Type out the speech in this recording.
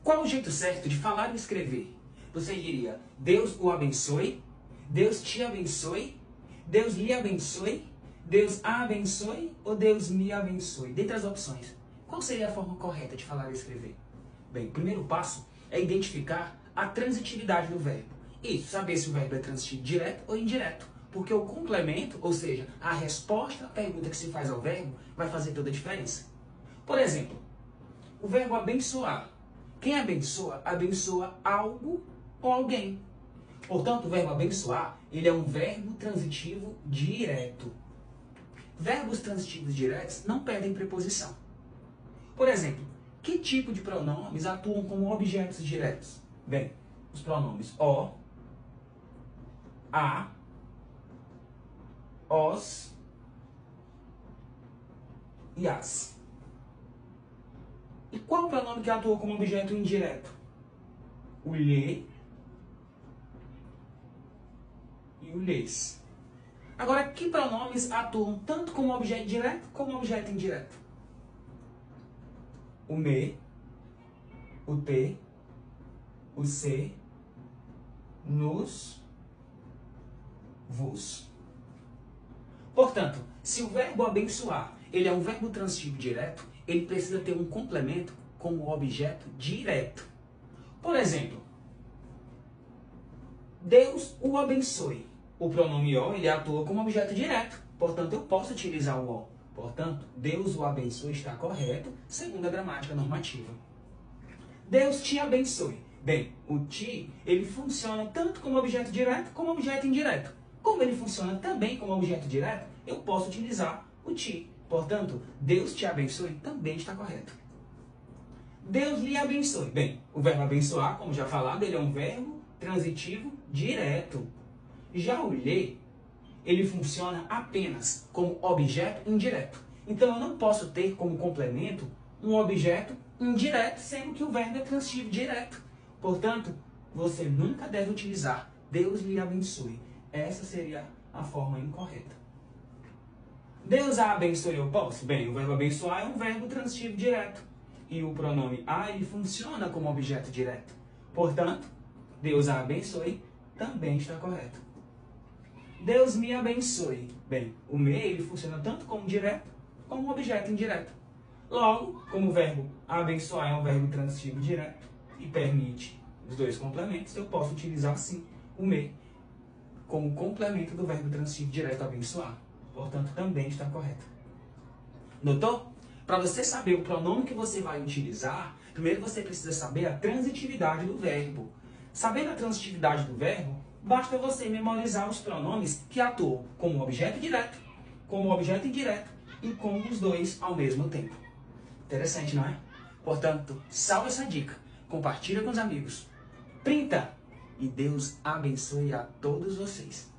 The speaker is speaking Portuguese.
Qual o jeito certo de falar e escrever? Você diria, Deus o abençoe, Deus te abençoe, Deus lhe abençoe, Deus a abençoe ou Deus me abençoe? Dentre as opções, qual seria a forma correta de falar e escrever? Bem, o primeiro passo é identificar a transitividade do verbo. E saber se o verbo é transitivo direto ou indireto. Porque o complemento, ou seja, a resposta à pergunta que se faz ao verbo, vai fazer toda a diferença. Por exemplo, o verbo abençoar. Quem abençoa, abençoa algo ou alguém. Portanto, o verbo abençoar, ele é um verbo transitivo direto. Verbos transitivos diretos não perdem preposição. Por exemplo, que tipo de pronomes atuam como objetos diretos? Bem, os pronomes o, a, os e as. E qual o pronome que atua como objeto indireto? O lhe e o lhes. Agora, que pronomes atuam tanto como objeto direto como objeto indireto? O me, o te, o se, nos, vos. Portanto, se o verbo abençoar ele é um verbo transitivo direto, ele precisa ter um complemento com o objeto direto. Por exemplo, Deus o abençoe. O pronome o ele atua como objeto direto, portanto eu posso utilizar o o. Portanto, Deus o abençoe está correto, segundo a gramática normativa. Deus te abençoe. Bem, o te, ele funciona tanto como objeto direto como objeto indireto. Como ele funciona também como objeto direto, eu posso utilizar o te. Portanto, Deus te abençoe também está correto. Deus lhe abençoe. Bem, o verbo abençoar, como já falado, ele é um verbo transitivo direto. Já o lhe, ele funciona apenas como objeto indireto. Então, eu não posso ter como complemento um objeto indireto, sendo que o verbo é transitivo direto. Portanto, você nunca deve utilizar Deus lhe abençoe. Essa seria a forma incorreta. Deus a abençoe, eu posso? Bem, o verbo abençoar é um verbo transitivo direto. E o pronome a, ele funciona como objeto direto. Portanto, Deus a abençoe também está correto. Deus me abençoe. Bem, o me, ele funciona tanto como direto como objeto indireto. Logo, como o verbo abençoar é um verbo transitivo direto e permite os dois complementos, eu posso utilizar sim o me como complemento do verbo transitivo direto abençoar. Portanto, também está correto. Notou? Para você saber o pronome que você vai utilizar, primeiro você precisa saber a transitividade do verbo. Sabendo a transitividade do verbo, basta você memorizar os pronomes que atuam como objeto direto, como objeto indireto e como os dois ao mesmo tempo. Interessante, não é? Portanto, salva essa dica, compartilha com os amigos, printa e Deus abençoe a todos vocês.